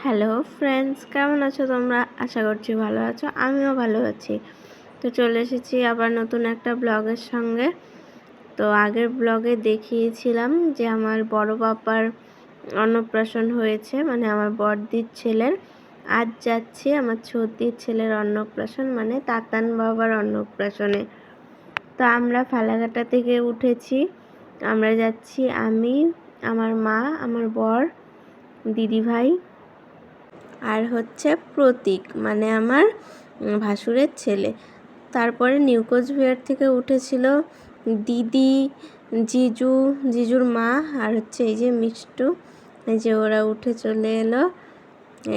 Hello friends, কেমন আছো তোমরা? আশা করছি ভালো আছো, আমিও ভালো আছি। তো চলে এসেছি আবার নতুন একটা ব্লগের সঙ্গে। তো আগের ব্লগে দেখিয়েছিলাম যে আমার বড় পাপার অন্নপ্রাশন হয়েছে, মানে আমার বড়দির ছেলের। আজ যাচ্ছি আমার ছোটির ছেলের অন্নপ্রাশন, মানে তাতান বাবার অন্নপ্রাশনে। তো আমরা ফালাকাটা থেকে উঠেছি, আমরা যাচ্ছি আমি, আমার মা, আমার বর, দিদিভাই আর হচ্ছে প্রতীক, মানে আমার ভাসুরের ছেলে। তারপরে নিউ কোচবিহার থেকে উঠেছিল দিদি, জিজুর মা আর হচ্ছে এই যে মিষ্টু, এই যে ওরা উঠে চলে এলো।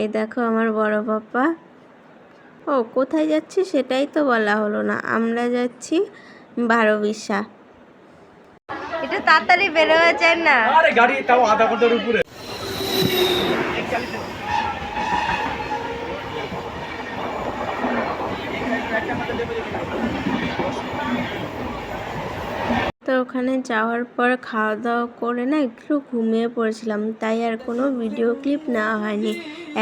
এই দেখো আমার বড় পাপা। ও কোথায় যাচ্ছি সেটাই তো বলা হলো না, আমরা যাচ্ছি 12 এটা তাড়াতাড়ি বেরোয়া যায় না? আরে গাড়ি তাও আধা ঘন্টার উপরে। তো ওখানে যাওয়ার পর খাওয়া দাওয়া করে না একটু ঘুমিয়ে পড়েছিলাম, তাই আর কোনো ভিডিও ক্লিপ নেওয়া হয়নি।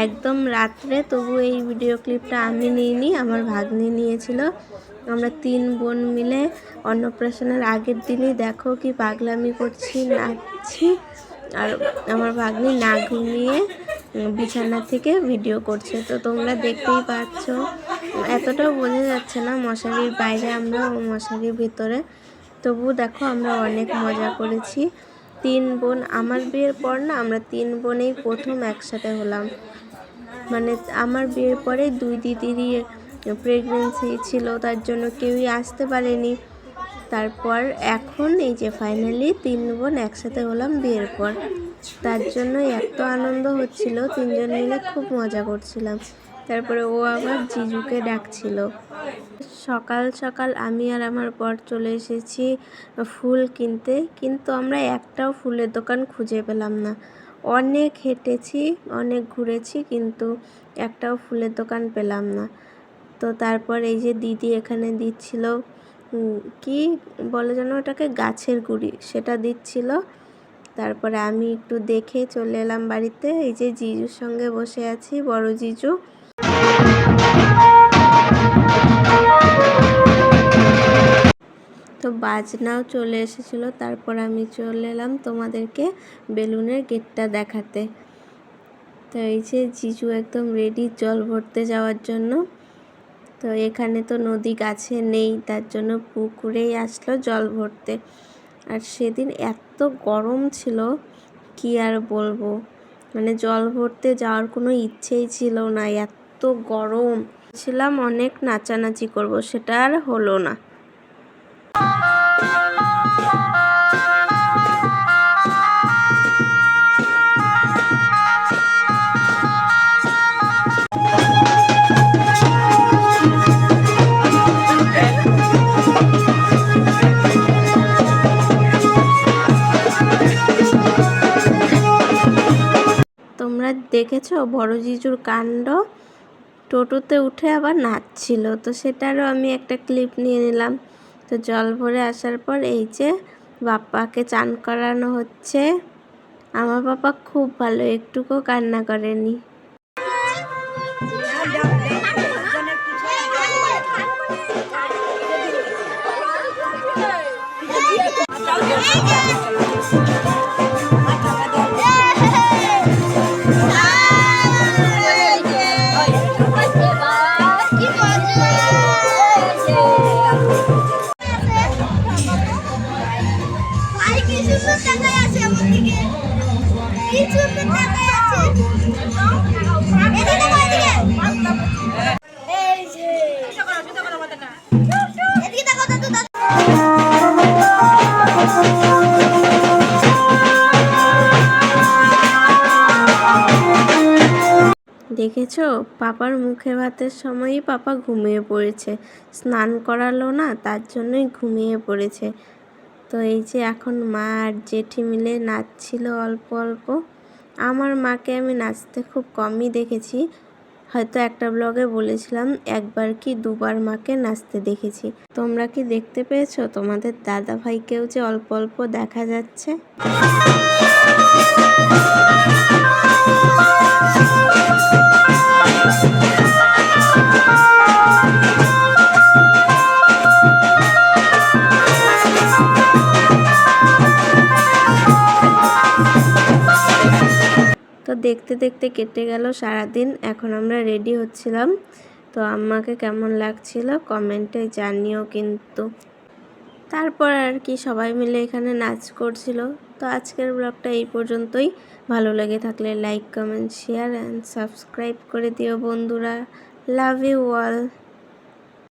একদম রাত্রে, তবু এই ভিডিও ক্লিপটা আমি নিইনি, আমার ভাগ্নি নিয়েছিল। আমরা 3 বোন মিলে অন্নপ্রাশনের আগের দিনই দেখো কি পাগলামি করছি, নাচছি। আর আমার ভাগ্নি না ঘুমিয়ে বিছানা থেকে ভিডিও করছে, তো তোমরা দেখতেই পাচ্ছ। এতটাও বোঝা যাচ্ছে না, মশারির বাইরে আমরা, মশারির ভিতরে। তবু দেখো আমরা অনেক মজা করেছি 3 বোন। আমার বিয়ের পর না আমরা 3 বোনেই প্রথম একসাথে হলাম। মানে আমার বিয়ের পরে 2 দিদিরই প্রেগনেন্সি ছিল, তার জন্য কেউই আসতে পারেনি। তারপর এখন এই যে ফাইনালি 3 বোন একসাথে হলাম বিয়ের পর। তার জন্য এত আনন্দ হচ্ছিল, 3 জন মিলে খুব মজা করছিলাম। তারপরে ও আবার জিজুকে ডাকছিল। সকাল সকাল আমি আর আমার বর চলে এসেছি ফুল কিনতে, কিন্তু আমরা একটাও ফুলের দোকান খুঁজে পেলাম না। অনেক হেঁটেছি, অনেক ঘুরেছি, কিন্তু একটাও ফুলের দোকান পেলাম না। তো তারপর এই যে দিদি এখানে দিচ্ছিল, কি বলে যেন ওটাকে, গাছের গুঁড়ি, সেটা দিচ্ছিল। তারপরে আমি একটু দেখে চলে এলাম বাড়িতে। এই যে জিজুর সঙ্গে বসে আছি, বড় জিজু। তো বাজনাও চলে এসেছিলো। তারপর আমি চলে এলাম তোমাদেরকে বেলুনের গেটটা দেখাতে। তো এই যে জিজু একদম রেডি জল ভরতে যাওয়ার জন্য। তো এখানে তো নদী কাছে নেই, তার জন্য পুকুরেই আসলো জল ভরতে। আর সেদিন এত গরম ছিল কি আর বলবো, মানে জল ভরতে যাওয়ার কোনো ইচ্ছেই ছিল না, এত গরম ছিলাম। অনেক নাচানাচি করব, সেটা আর হলো না। তোমরা দেখেছো বড় জিজুর কাণ্ড, টোটোতে উঠে আবার নাচছিল, তো সেটারও আমি একটা ক্লিপ নিয়ে নিলাম। তো জল ভরে আসার পর এই যে বাপ্পাকে চান করানো হচ্ছে। আমার বাবা খুব ভালো, একটুকু কান্না করেনি। দেখেছো, পাপার মুখে ভাতের সময়ই পাপা ঘুমিয়ে পড়েছে। স্নান করালো না, তার জন্যই ঘুমিয়ে পড়েছে। তো এই যে এখন মা আর জেঠি মিলে নাচছিল অল্প অল্প। আমার মাকে আমি নাচতে খুব কমই দেখেছি, হয়তো একটা ব্লগে বলেছিলাম 1বার কি 2বার মাকে নাচতে দেখেছি। তোমরা কি দেখতে পেয়েছো? তোমাদের দাদা ভাইকেও যে অল্প অল্প দেখা যাচ্ছে। দেখতে দেখতে কেটে গেল সারাদিন। এখন আমরা রেডি হচ্ছিলাম। তো আম্মাকে কেমন লাগছিল কমেন্টে জানিও কিন্তু। তারপর আর কি সবাই মিলে এখানে নাচ করছিল। তো আজকের ব্লগটা এই পর্যন্তই। ভালো লেগে থাকলে like comment share and subscribe করে দিও বন্ধুরা। Love you all.